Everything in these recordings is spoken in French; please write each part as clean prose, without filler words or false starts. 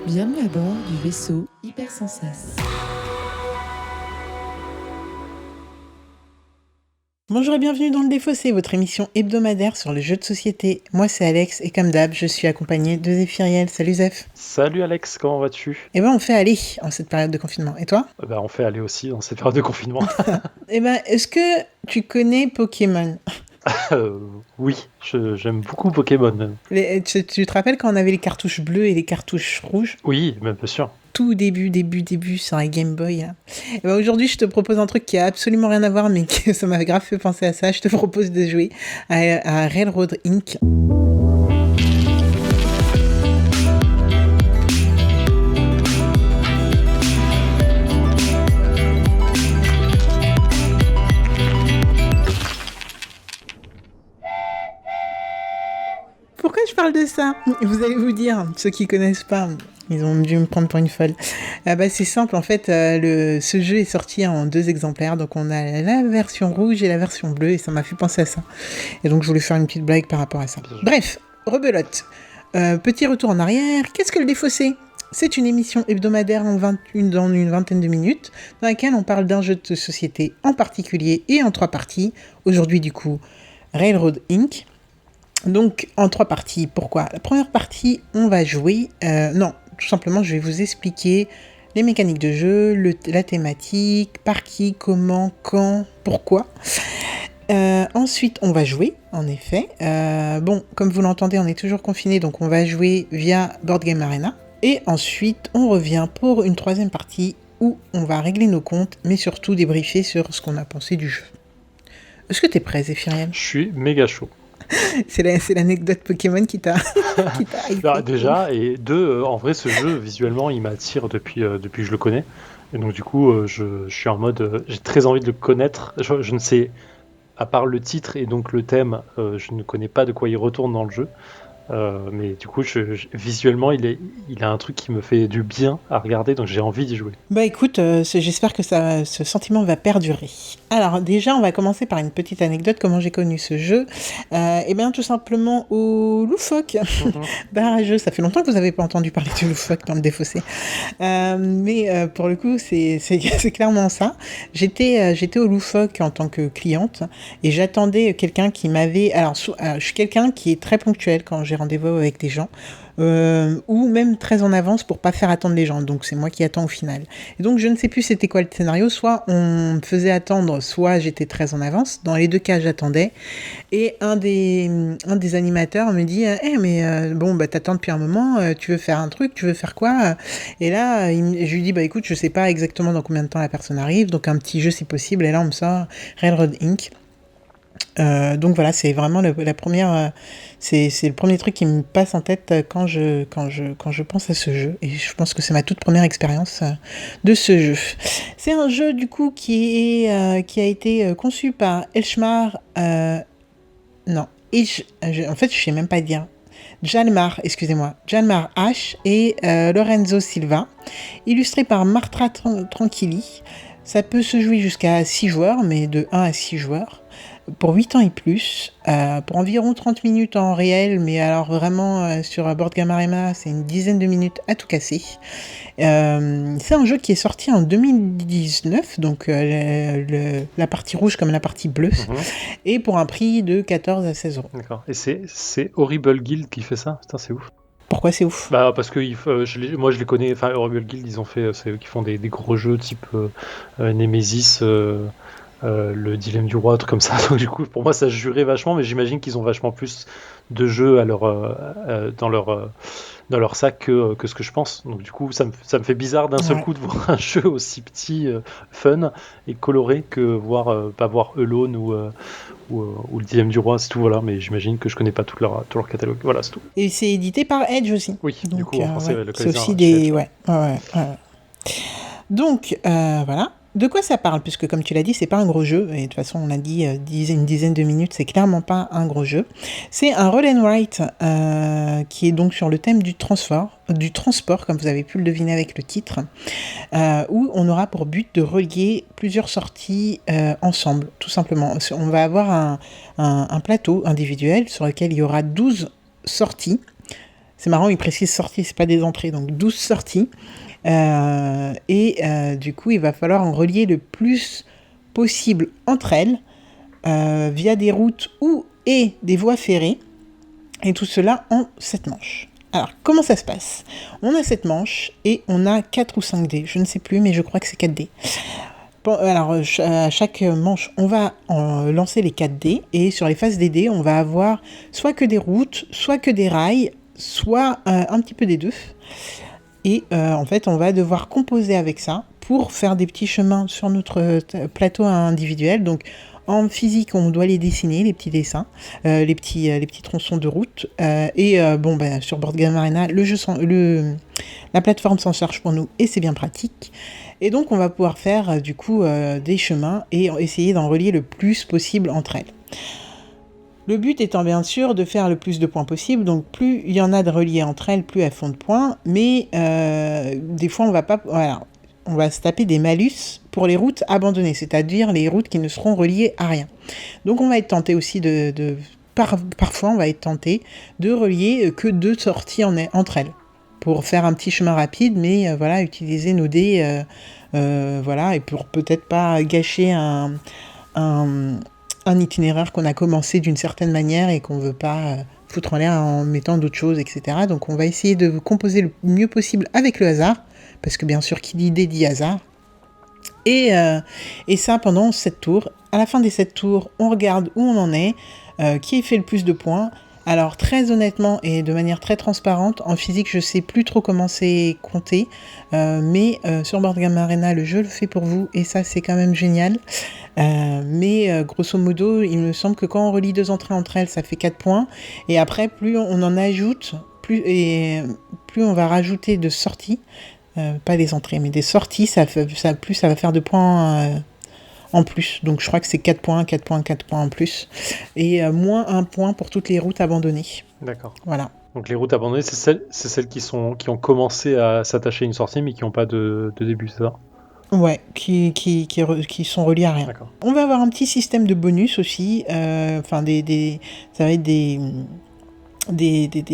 Bienvenue à bord du vaisseau Hypersensas. Bonjour et bienvenue dans Le Défaussé, votre émission hebdomadaire sur les jeux de société. Moi c'est Alex et comme d'hab, je suis accompagné de Zéphiriel. Salut Zeph. Salut Alex, comment vas-tu? Eh ben on fait aller en cette période de confinement. Et toi? On fait aller aussi dans cette période de confinement. Eh ben est-ce que tu connais Pokémon? Oui, j'aime beaucoup Pokémon même. Tu te rappelles quand on avait les cartouches bleues et les cartouches rouges? Oui, même bien sûr. Tout début sur la Game Boy. Hein. Et ben aujourd'hui, je te propose un truc qui a absolument rien à voir, mais que ça m'avait grave fait penser à ça. Je te propose de jouer à Railroad Inc. Pourquoi je parle de ça? Vous allez vous dire, ceux qui connaissent pas, ils ont dû me prendre pour une folle. C'est simple, en fait, ce jeu est sorti en 2 exemplaires, donc on a la version rouge et la version bleue, et ça m'a fait penser à ça. Et donc je voulais faire une petite blague par rapport à ça. Bref, rebelote. Petit retour en arrière, qu'est-ce que le Défaussé? C'est une émission hebdomadaire dans une vingtaine de minutes, dans laquelle on parle d'un jeu de société en particulier et en 3 parties. Aujourd'hui, du coup, Railroad Inc. Donc, en 3 parties. Pourquoi? La première partie, on va jouer... tout simplement, je vais vous expliquer les mécaniques de jeu, la thématique, par qui, comment, quand, pourquoi. Ensuite, on va jouer, en effet. Comme vous l'entendez, on est toujours confiné, donc on va jouer via Board Game Arena. Et ensuite, on revient pour une 3e partie où on va régler nos comptes, mais surtout débriefer sur ce qu'on a pensé du jeu. Est-ce que t'es prêt, Zéphiriel? Je suis méga chaud. C'est l'anecdote Pokémon qui t'a Alors, déjà, et deux, en vrai, ce jeu, visuellement, il m'attire depuis que je le connais. Et donc, du coup, je suis en mode... j'ai très envie de le connaître. Je ne sais, à part le titre et donc le thème, je ne connais pas de quoi il retourne dans le jeu. Mais du coup, visuellement, il a un truc qui me fait du bien à regarder, donc j'ai envie d'y jouer. Bah écoute, j'espère que ce sentiment va perdurer. Alors déjà, on va commencer par une petite anecdote, comment j'ai connu ce jeu. Tout simplement au Loufoque. Barrageux, ça fait longtemps que vous n'avez pas entendu parler du Loufoque dans le Défaussé. Pour le coup, c'est clairement ça. J'étais au Loufoque en tant que cliente et j'attendais quelqu'un qui m'avait... je suis quelqu'un qui est très ponctuel quand j'ai rendez-vous avec des gens, ou même très en avance pour pas faire attendre les gens, donc c'est moi qui attends au final. Et donc je ne sais plus c'était quoi le scénario, soit on me faisait attendre, soit j'étais très en avance. Dans les 2 cas, j'attendais. Et un des animateurs me dit t'attends depuis un moment, tu veux faire un truc, tu veux faire quoi? Et là, je lui dis écoute, je sais pas exactement dans combien de temps la personne arrive, donc un petit jeu si possible. Et là, on me sort Railroad Inc. Donc voilà, c'est vraiment la première, c'est le premier truc qui me passe en tête quand je pense à ce jeu, et je pense que c'est ma toute première expérience de ce jeu. C'est un jeu du coup qui a été conçu par Elshmar, en fait je sais même pas dire. Jalmar H et Lorenzo Silva, illustré par Martra Tranquilli. Ça peut se jouer jusqu'à 6 joueurs, mais de 1 à 6 joueurs. Pour 8 ans et plus, pour environ 30 minutes en réel, mais alors vraiment sur Board Game Arena, c'est une dizaine de minutes à tout casser. C'est un jeu qui est sorti en 2019, donc la partie rouge comme la partie bleue, et pour un prix de 14 à 16 euros. D'accord. Et c'est Horrible Guild qui fait ça? Putain, c'est ouf. Pourquoi c'est ouf? Parce que moi je les connais, enfin Horrible Guild, ils ont fait, c'est eux qui font des gros jeux type Nemesis, le dilemme du roi, truc comme ça. Donc du coup, pour moi, ça se jurait vachement, mais j'imagine qu'ils ont vachement plus de jeux dans leur sac que ce que je pense. Donc du coup, ça me fait bizarre d'un seul coup de voir un jeu aussi petit, fun et coloré que pas voir Alone ou le dilemme du roi, c'est tout, voilà. Mais j'imagine que je connais pas tout leur catalogue. Voilà, c'est tout. Et c'est édité par Edge aussi. Oui, donc, du coup, en français, c'est aussi des... Ouais. Donc, voilà. De quoi ça parle? Puisque comme tu l'as dit, c'est pas un gros jeu, et de toute façon on a dit une dizaine de minutes, c'est clairement pas un gros jeu. C'est un roll and write qui est donc sur le thème du transport, comme vous avez pu le deviner avec le titre, où on aura pour but de relier plusieurs sorties ensemble, tout simplement. On va avoir un plateau individuel sur lequel il y aura 12 sorties. C'est marrant, il précise sorties, c'est pas des entrées, donc 12 sorties. Du coup, il va falloir en relier le plus possible entre elles via des routes et des voies ferrées, et tout cela en 7 manches. Alors, comment ça se passe ? On a 7 manches et on a 4 ou 5 dés, je ne sais plus, mais je crois que c'est 4 dés. Bon, alors, à chaque manche, on va lancer les 4 dés, et sur les faces des dés, on va avoir soit que des routes, soit que des rails, soit un petit peu des deux. Et en fait, on va devoir composer avec ça pour faire des petits chemins sur notre plateau individuel. Donc, en physique, on doit les dessiner, les petits dessins, les petits tronçons de route. Sur Board Game Arena, la plateforme s'en charge pour nous et c'est bien pratique. Et donc, on va pouvoir faire des chemins et essayer d'en relier le plus possible entre elles. Le but étant bien sûr de faire le plus de points possible, donc plus il y en a de reliés entre elles, plus elles font de points, mais des fois on va se taper des malus pour les routes abandonnées, c'est-à-dire les routes qui ne seront reliées à rien. Donc on va être tenté aussi parfois on va être tenté de relier que 2 sorties entre elles, pour faire un petit chemin rapide, mais utiliser nos dés, et pour peut-être pas gâcher un itinéraire qu'on a commencé d'une certaine manière et qu'on veut pas foutre en l'air en mettant d'autres choses, etc. Donc on va essayer de composer le mieux possible avec le hasard, parce que bien sûr, qui dit dé dit hasard. Et ça pendant 7 tours. À la fin des 7 tours, on regarde où on en est, qui fait le plus de points. Alors très honnêtement et de manière très transparente, en physique je sais plus trop comment c'est compté, mais sur Board Game Arena le jeu le fait pour vous et ça c'est quand même génial. Grosso modo il me semble que quand on relie 2 entrées entre elles ça fait 4 points et après plus on en ajoute, plus on va rajouter de sorties, pas des entrées mais des sorties, plus ça va faire de points en plus, donc je crois que c'est 4 points en plus, et moins 1 point pour toutes les routes abandonnées. D'accord. Voilà. Donc les routes abandonnées, c'est celles qui ont commencé à s'attacher à une sortie, mais qui n'ont pas de début, c'est ça ? Ouais, qui sont reliés à rien. D'accord. On va avoir un petit système de bonus aussi, ça va être des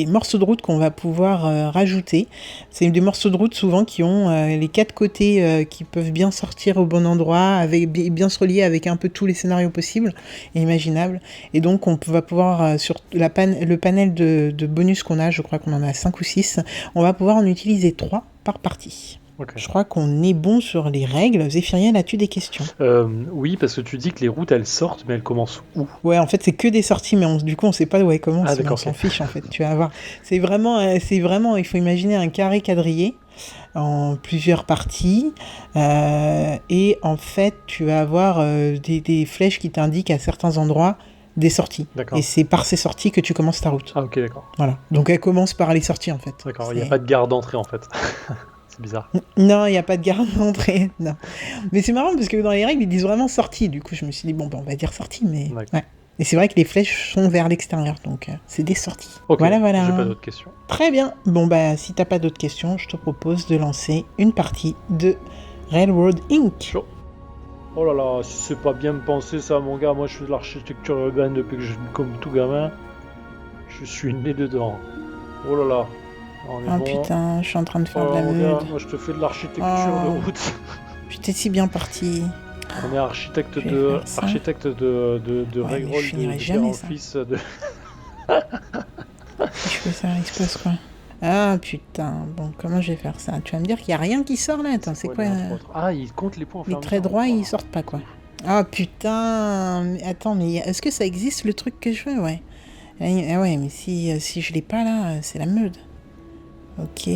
morceaux de route qu'on va pouvoir rajouter. C'est des morceaux de route souvent qui ont les 4 côtés qui peuvent bien sortir au bon endroit, bien se relier avec un peu tous les scénarios possibles et imaginables. Et donc on va pouvoir, sur le panel de bonus qu'on a, je crois qu'on en a 5 ou 6, on va pouvoir en utiliser 3 par partie. Okay. Je crois qu'on est bon sur les règles. Zéphirien, as-tu des questions ? Oui, parce que tu dis que les routes elles sortent, mais elles commencent où ? Ouais, en fait, c'est que des sorties, mais du coup, on sait pas où elles commencent. Ah, d'accord, on s'en fiche, en fait. Tu vas voir. C'est vraiment, il faut imaginer un carré quadrillé en plusieurs parties. Et en fait, tu vas avoir des flèches qui t'indiquent à certains endroits des sorties. D'accord. Et c'est par ces sorties que tu commences ta route. Ah, ok, d'accord. Voilà. Donc, elle commence par les sorties, en fait. D'accord, il n'y a pas de gare d'entrée, en fait. C'est bizarre. Non, il n'y a pas de garde d'entrée, non. Mais c'est marrant parce que dans les règles, ils disent vraiment sortie. Du coup, je me suis dit, on va dire sortie, mais... Ouais. Et c'est vrai que les flèches sont vers l'extérieur, donc c'est des sorties. Ok, voilà. J'ai pas d'autres questions. Très bien. Si t'as pas d'autres questions, je te propose de lancer une partie de Railroad Inc. Chaud. Oh là là, si c'est pas bien pensé ça, mon gars. Moi, je fais de l'architecture urbaine depuis que je suis comme tout gamin. Je suis né dedans. Oh là là. Putain, je suis en train de faire de la merde. Moi je te fais de l'architecture de route. Putain, si bien parti. On est architecte de Railroad, de jamais ça. Office de... Si je fais ça, il se passe quoi ? Ah putain, comment je vais faire ça ? Tu vas me dire qu'il n'y a rien qui sort là ? Attends, c'est quoi Ah, il compte les points. Les traits droits, ils sortent pas quoi. Ah putain, attends, mais est-ce que ça existe le truc que je veux ? Ouais. Ouais, mais si je l'ai pas là, c'est la meute. Ok.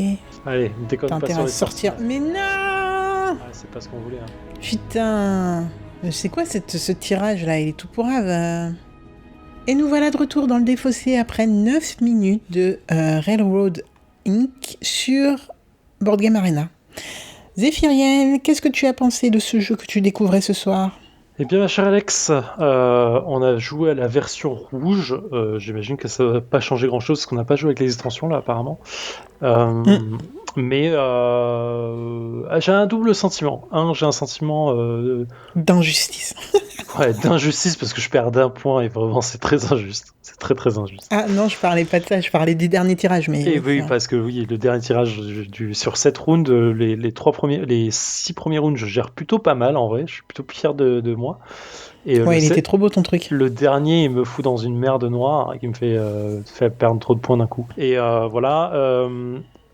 Allez, déconne pas sur les sortir. Mais non ! Ah, c'est pas ce qu'on voulait. Hein. Putain. C'est quoi ce tirage là ? Il est tout pourrave. Et nous voilà de retour dans le défaussé après 9 minutes de Railroad Inc. sur Board Game Arena. Zéphiriel, qu'est-ce que tu as pensé de ce jeu que tu découvrais ce soir ? Eh bien, ma chère Alex, on a joué à la version rouge. J'imagine que ça va pas changer grand-chose parce qu'on n'a pas joué avec les extensions là apparemment. Mais j'ai un double sentiment. J'ai un sentiment d'injustice. Ouais, d'injustice parce que je perds d'un point et vraiment c'est très injuste. C'est très très injuste. Ah non, je parlais pas de ça, je parlais des derniers tirages. Mais Et oui, ça- parce que oui, le dernier tirage sur 7 rounds, les 6 premiers rounds, je gère plutôt pas mal en vrai. Je suis plutôt fier de moi. Et Ouais, il était trop beau ton truc. le dernier, il me fout dans une merde noire qui me fait perdre trop de points d'un coup. Et voilà.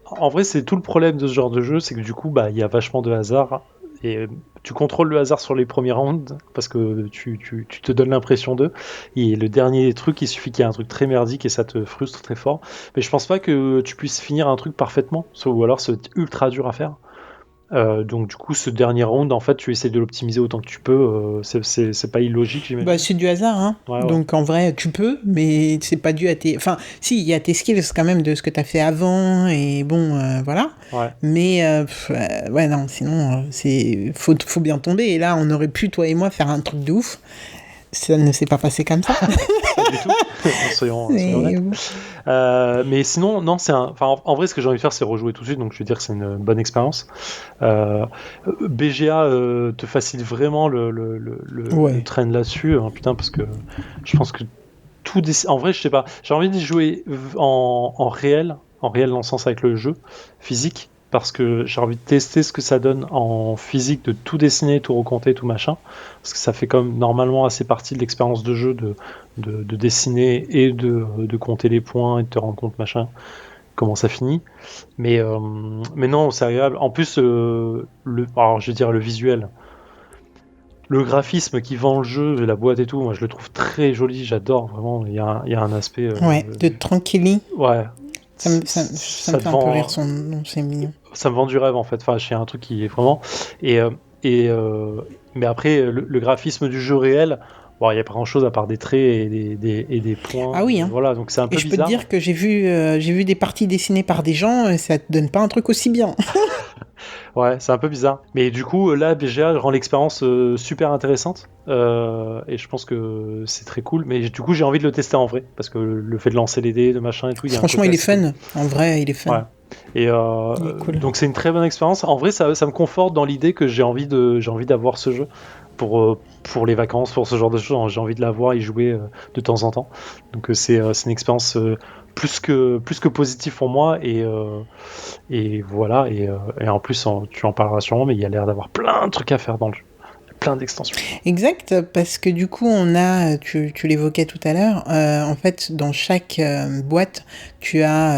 En vrai, c'est tout le problème de ce genre de jeu, c'est que du coup, bah, il y a vachement de hasard. Et tu contrôles le hasard sur les premiers rounds parce que tu te donnes l'impression d'eux. Et le dernier truc, il suffit qu'il y ait un truc très merdique et ça te frustre très fort. Mais je pense pas que tu puisses finir un truc parfaitement, ou alors c'est ultra dur à faire. Donc du coup, ce dernier round, en fait, tu essaies de l'optimiser autant que tu peux. C'est pas illogique, j'imagine. Bah, c'est du hasard, hein. Ouais, ouais. Donc en vrai, tu peux, mais c'est pas dû à tes. Enfin, si, il y a tes skills quand même de ce que t'as fait avant, et bon, voilà. Ouais. Mais, ouais, non, sinon, faut bien tomber. Et là, on aurait pu, toi et moi, faire un truc de ouf. Ça ne s'est pas passé comme ça. Pas du tout. Soyons honnêtes. Mais sinon, non, en vrai, ce que j'ai envie de faire, c'est rejouer tout de suite, donc je veux dire que c'est une bonne expérience. BGA te facilite vraiment le train là-dessus, hein, putain, parce que je pense que en vrai, je sais pas, j'ai envie d'y jouer en réel dans le sens avec le jeu physique, parce que j'ai envie de tester ce que ça donne en physique, de tout dessiner, tout recompter, tout machin, parce que ça fait comme normalement assez partie de l'expérience de jeu de dessiner et de compter les points et de te rendre compte machin comment ça finit. Mais non, c'est agréable. En plus, alors je veux dire le visuel, le graphisme qui vend le jeu, la boîte et tout, moi je le trouve très joli, j'adore vraiment. Il y a un aspect. Ouais, de tranquilli. Ouais. Ça me fait un peu rire son nom, c'est mignon. Ça me vend du rêve en fait. Enfin, c'est un truc qui est vraiment. Mais après, le graphisme du jeu réel, bon, il n'y a pas grand chose à part des traits et des points. Ah oui, hein. Voilà, donc c'est un peu Et je peux bizarre. te dire que j'ai vu des parties dessinées par des gens, et ça te donne pas un truc aussi bien. Ouais, c'est un peu bizarre. Mais du coup, là, BGA rend l'expérience super intéressante. Et je pense que c'est très cool. Mais du coup, j'ai envie de le tester en vrai. Parce que le fait de lancer les dés, de machin et tout. Franchement, il est fun. En vrai, il est fun. Ouais. Et cool. donc, c'est une très bonne expérience. En vrai, ça me conforte dans l'idée que j'ai envie d'avoir ce jeu. Pour les vacances, pour ce genre de choses, j'ai envie de l'avoir et y jouer de temps en temps. Donc c'est une expérience plus que positive pour moi et voilà et en plus tu en parleras sûrement, mais il y a l'air d'avoir plein de trucs à faire dans le jeu, plein d'extensions. Exact, parce que du coup on a, tu l'évoquais tout à l'heure, en fait dans chaque boîte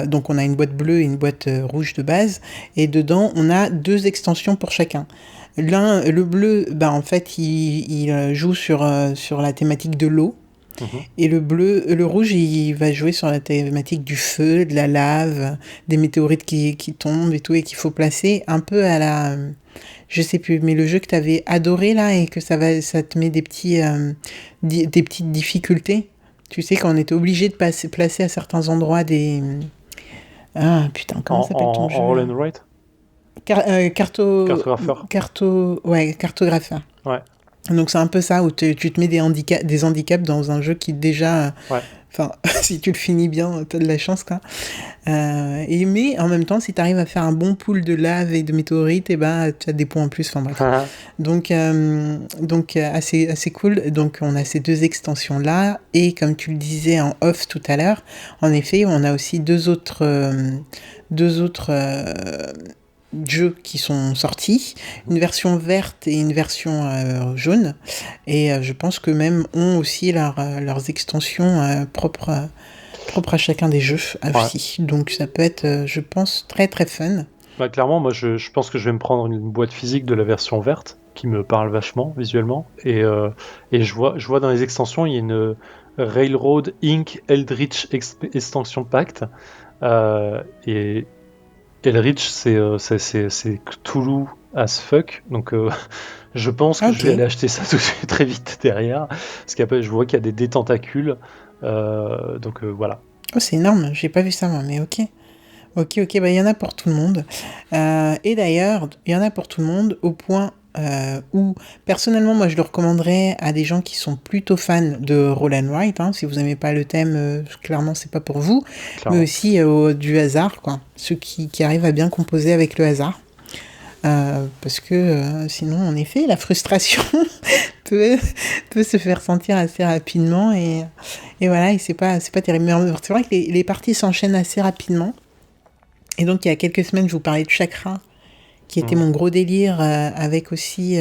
donc on a une boîte bleue et une boîte rouge de base, et dedans on a 2 extensions pour chacun. Le bleu, bah en fait il joue sur la thématique de l'eau. Et le rouge, il va jouer sur la thématique du feu, de la lave, des météorites qui tombent et tout, et qu'il faut placer un peu à la... Je sais plus, mais le jeu que tu avais adoré là, et que ça te met des petites difficultés. Tu sais, quand on était obligé de placer à certains endroits des... Ah putain, comment s'appelle ton jeu en roll and write cartographeur. Cartographeur. Ouais. Donc c'est un peu ça, où tu te mets des handicaps dans un jeu qui déjà... Ouais. Enfin, si tu le finis bien, t'as de la chance, quoi. Mais en même temps, si t'arrives à faire un bon pool de lave et de météorites, et ben, tu as des points en plus. Enfin bref. Donc assez cool. Donc on a ces 2 extensions-là. Et comme tu le disais en off tout à l'heure, en effet, on a aussi deux autres jeux qui sont sortis, une version verte et une version jaune, et je pense que même ont aussi leurs extensions propres à chacun des jeux aussi. Donc ça peut être, je pense, très très fun. Bah, clairement, moi je pense que je vais me prendre une boîte physique de la version verte qui me parle vachement visuellement, et je vois dans les extensions il y a une Railroad Inc. Eldritch Extension Pact, et Eldritch, c'est Cthulhu as fuck, donc je pense que je vais aller acheter ça tout de suite très vite derrière, parce qu'après je vois qu'il y a des tentacules, donc voilà. Oh, c'est énorme, j'ai pas vu ça moi, mais ok, bah il y en a pour tout le monde, et d'ailleurs il y en a pour tout le monde au point où personnellement moi je le recommanderais à des gens qui sont plutôt fans de roll and write, hein. Si vous n'aimez pas le thème, clairement c'est pas pour vous, mais aussi du hasard, quoi, ceux qui arrivent à bien composer avec le hasard, parce que sinon en effet la frustration peut, peut se faire sentir assez rapidement et voilà, et c'est pas terrible. Mais c'est vrai que les parties s'enchaînent assez rapidement. Et donc, il y a quelques semaines, je vous parlais de chakra, qui était mon gros délire, avec aussi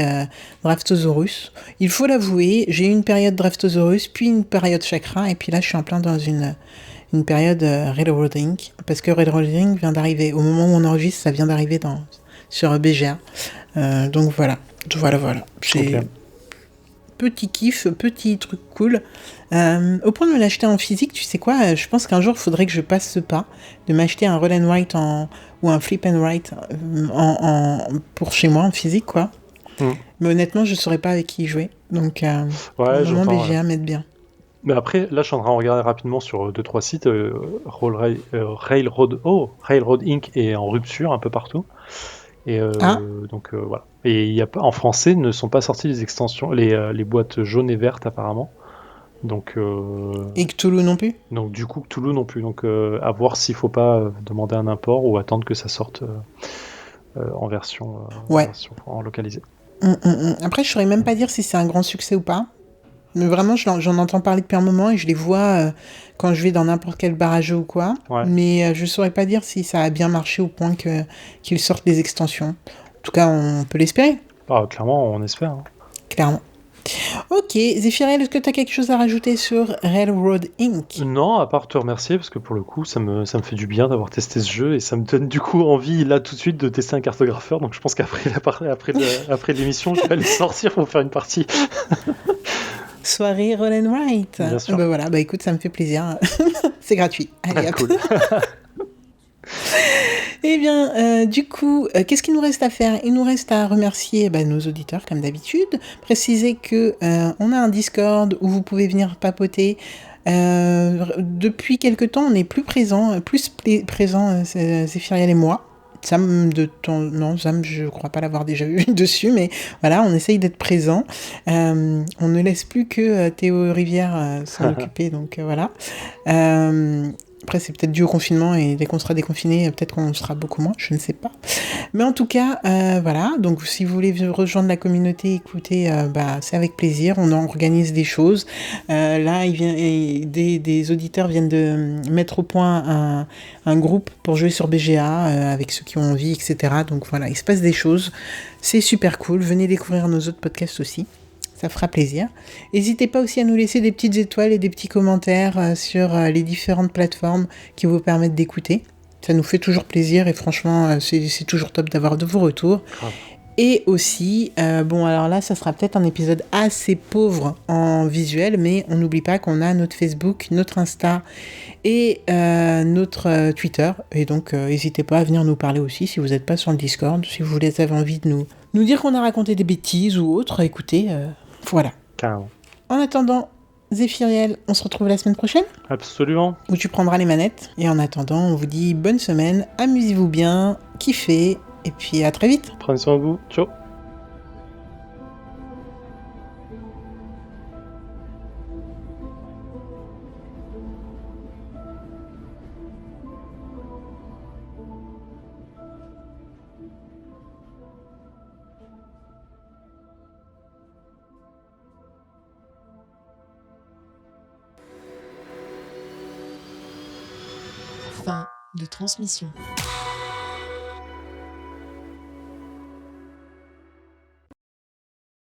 Draftosaurus. Il faut l'avouer, j'ai eu une période Draftosaurus, puis une période chakra, et puis là, je suis en plein dans une période Railroad Inc. Parce que Railroad Inc. vient d'arriver. Au moment où on enregistre, ça vient d'arriver sur BGA. Donc voilà. C'est petit kiff, petit truc cool. Au point de me l'acheter en physique, tu sais quoi, je pense qu'un jour, il faudrait que je passe ce pas, de m'acheter un roll and write ou un flip and write pour chez moi, en physique, quoi. Mais honnêtement, je ne saurais pas avec qui jouer. Donc, mon BGA m'aide bien. Mais après, là, je suis en train de regarder rapidement sur 2-3 sites. Railroad Inc. est en rupture un peu partout. Et donc voilà. Et en français ne sont pas sorties les extensions, les boîtes jaunes et vertes apparemment. Donc, et Cthulhu non plus. Donc du coup Cthulhu non plus. Donc à voir s'il faut pas demander un import ou attendre que ça sorte en version en localisé. Après, je saurais même pas dire si c'est un grand succès ou pas. Mais vraiment, j'en entends parler depuis un moment et je les vois quand je vais dans n'importe quel bar à jeu ou quoi. Ouais. Mais je saurais pas dire si ça a bien marché au point qu'ils sortent des extensions. En tout cas, on peut l'espérer. Ah, clairement, on espère. Hein. Clairement. Ok, Zéphiriel, est-ce que tu as quelque chose à rajouter sur Railroad Inc. Non, à part te remercier, parce que pour le coup, ça me fait du bien d'avoir testé ce jeu, et ça me donne du coup envie, là, tout de suite, de tester un cartographeur, donc je pense qu'après après l'émission, je vais aller sortir pour faire une partie. Soirée Roll and Write. Bien sûr. Voilà, écoute, ça me fait plaisir. C'est gratuit. Allez, hop. Cool. Eh bien, du coup, qu'est-ce qu'il nous reste à faire ? Il nous reste à remercier nos auditeurs, comme d'habitude. Préciser que on a un Discord où vous pouvez venir papoter. Depuis quelque temps, on est plus présent, Zéphiriel et moi. Sam, je crois pas l'avoir déjà vu dessus, mais voilà, on essaye d'être présent. On ne laisse plus que Théo Rivière s'en occuper, donc voilà. Après, c'est peut-être dû au confinement, et dès qu'on sera déconfiné, peut-être qu'on sera beaucoup moins, je ne sais pas. Mais en tout cas, voilà, donc si vous voulez rejoindre la communauté, écoutez, c'est avec plaisir, on organise des choses. Là, des auditeurs viennent de mettre au point un groupe pour jouer sur BGA, avec ceux qui ont envie, etc. Donc voilà, il se passe des choses, c'est super cool, venez découvrir nos autres podcasts aussi. Ça fera plaisir. N'hésitez pas aussi à nous laisser des petites étoiles et des petits commentaires sur les différentes plateformes qui vous permettent d'écouter. Ça nous fait toujours plaisir et franchement, c'est toujours top d'avoir de vos retours. Grave. Et aussi, alors là, ça sera peut-être un épisode assez pauvre en visuel, mais on n'oublie pas qu'on a notre Facebook, notre Insta et notre Twitter. Et donc, n'hésitez pas à venir nous parler aussi si vous n'êtes pas sur le Discord, si vous avez envie de nous dire qu'on a raconté des bêtises ou autre. Écoutez, voilà. Carrément. En attendant, Zéphiriel, on se retrouve la semaine prochaine ? Absolument. Où tu prendras les manettes. Et en attendant, on vous dit bonne semaine, amusez-vous bien, kiffez, et puis à très vite. Prenez soin de vous. Ciao. Fin de transmission.